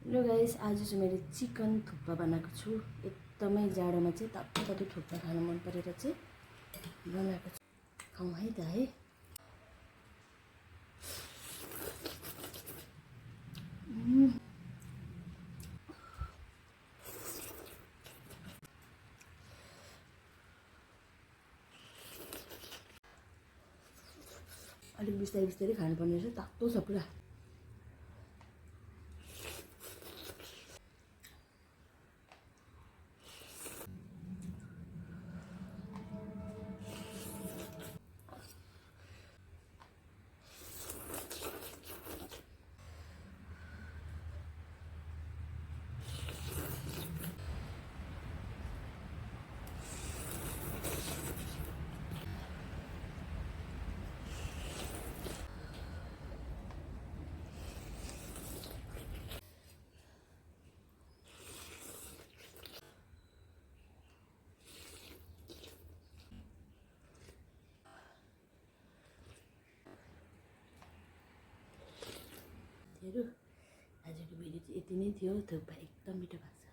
Hello guys, आज चाहिँ मैले चिकन थुक्पा बनाएको छु। एकदमै जाडोमा चाहिँ तातो तातो थुक्पा खानु मन परेर चाहिँ बनाएको छु। खाउँ है त है। अलिक बिस्तारै बिस्तारै खानुपर्ने रहेछ, तातो छ पुरा। हेरौँ, आजको भिडियो चाहिँ यति नै थियो। थुक्पा एकदम मिठो भएको छ।